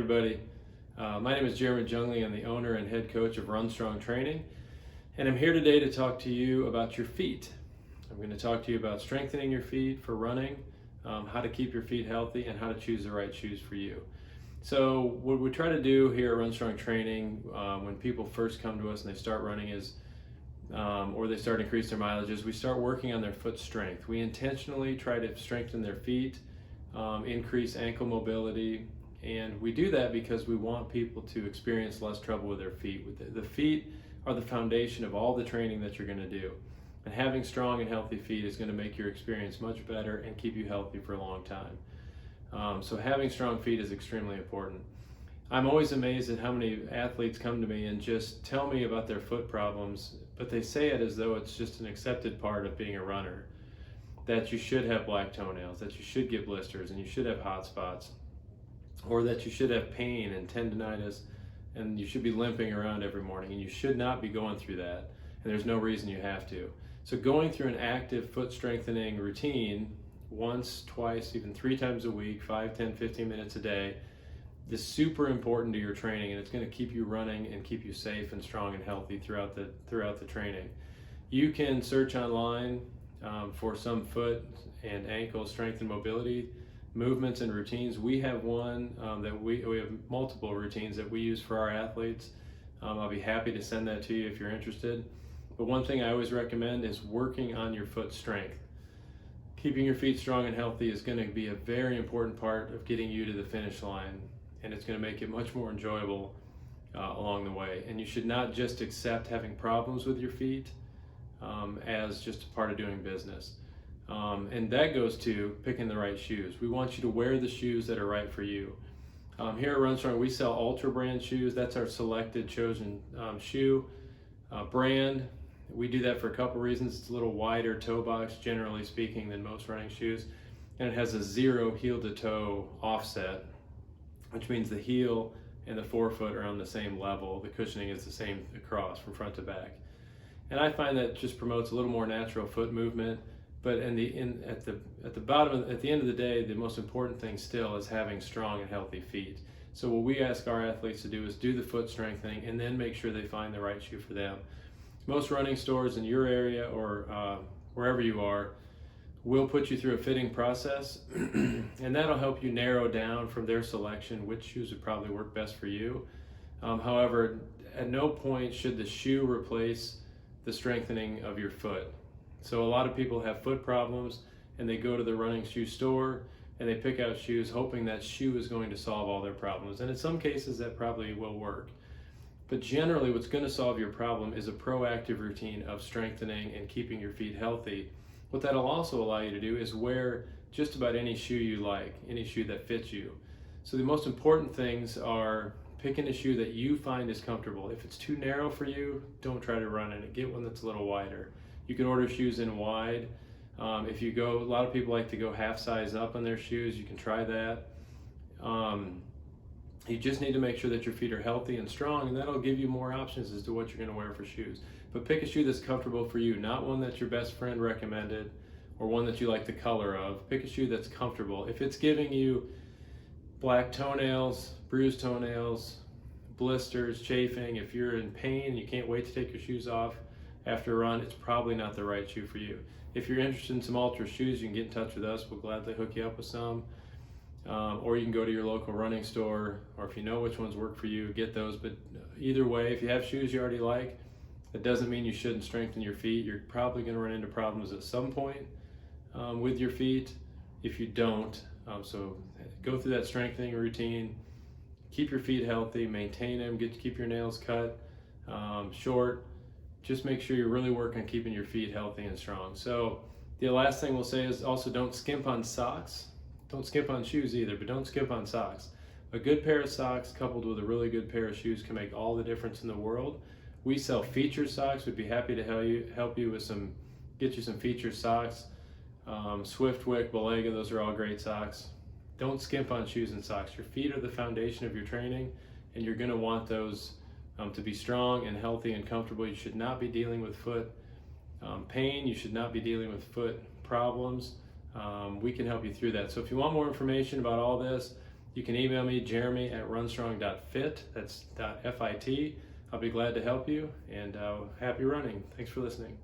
everybody. My name is Jeremy Jungley. I'm the owner and head coach of Run Strong Training, and I'm here today to talk to you about your feet. I'm going to talk to you about strengthening your feet for running, how to keep your feet healthy, and how to choose the right shoes for you. So what we try to do here at Run Strong Training when people first come to us and they start running is, or they start to increase their mileage, is we start working on their foot strength. We intentionally try to strengthen their feet, increase ankle mobility, and we do that because we want people to experience less trouble with their feet. The feet are the foundation of all the training that you're going to do. And having strong and healthy feet is going to make your experience much better and keep you healthy for a long time. So having strong feet is extremely important. I'm always amazed at how many athletes come to me and just tell me about their foot problems, but they say it as though it's just an accepted part of being a runner. That you should have black toenails, that you should get blisters, and you should have hot spots, or that you should have pain and tendonitis, and you should be limping around every morning, and you should not be going through that, and there's no reason you have to. So going through an active foot strengthening routine once, twice, even 3 times a week, 5, 10, 15 minutes a day, is super important to your training, and it's going to keep you running and keep you safe and strong and healthy throughout the training. You can search online for some foot and ankle strength and mobility movements and routines. We have one that we have multiple routines that we use for our athletes. I'll be happy to send that to you if you're interested. But one thing I always recommend is working on your foot strength. Keeping your feet strong and healthy is going to be a very important part of getting you to the finish line, and it's going to make it much more enjoyable along the way. And you should not just accept having problems with your feet as just a part of doing business. And that goes to picking the right shoes. We want you to wear the shoes that are right for you. Here at Run Strong, we sell Ultra brand shoes. That's our selected, chosen shoe brand. We do that for a couple reasons. It's a little wider toe box, generally speaking, than most running shoes. And it has a 0 heel to toe offset, which means the heel and the forefoot are on the same level. The cushioning is the same across from front to back. And I find that just promotes a little more natural foot movement. But at the end of the day, the most important thing still is having strong and healthy feet. So what we ask our athletes to do is do the foot strengthening and then make sure they find the right shoe for them. Most running stores in your area or wherever you are will put you through a fitting process, and that'll help you narrow down from their selection which shoes would probably work best for you. However, at no point should the shoe replace the strengthening of your foot. So a lot of people have foot problems and they go to the running shoe store and they pick out shoes hoping that shoe is going to solve all their problems. And in some cases that probably will work. But generally what's going to solve your problem is a proactive routine of strengthening and keeping your feet healthy. What that'll also allow you to do is wear just about any shoe you like, any shoe that fits you. So the most important things are picking a shoe that you find is comfortable. If it's too narrow for you, don't try to run in it. Get one that's a little wider. You can order shoes in wide. If you go, a lot of people like to go half size up on their shoes. You can try that. You just need to make sure that your feet are healthy and strong, and that'll give you more options as to what you're going to wear for shoes. But pick a shoe that's comfortable for you, not one that your best friend recommended or one that you like the color of. Pick a shoe that's comfortable. If it's giving you black toenails, bruised toenails, blisters, chafing, if you're in pain and you can't wait to take your shoes off after a run, it's probably not the right shoe for you. If you're interested in some Ultra shoes, you can get in touch with us. We'll gladly hook you up with some. Or you can go to your local running store, or if you know which ones work for you, get those. But either way, if you have shoes you already like, that doesn't mean you shouldn't strengthen your feet. You're probably going to run into problems at some point with your feet if you don't. So go through that strengthening routine, keep your feet healthy, maintain them, keep your nails cut short. Just make sure you really work on keeping your feet healthy and strong. So the last thing we'll say is also don't skimp on socks. Don't skimp on shoes either, but don't skimp on socks. A good pair of socks coupled with a really good pair of shoes can make all the difference in the world. We sell featured socks. We'd be happy to help you with get you some featured socks. Swiftwick, Balega, those are all great socks. Don't skimp on shoes and socks. Your feet are the foundation of your training, and you're going to want those to be strong and healthy and comfortable. You should not be dealing with foot pain. You should not be dealing with foot problems. We can help you through that. So if you want more information about all this, You can email me, jeremy@runstrong.fit. That's .fit. I'll be glad to help you, and happy running. Thanks for listening.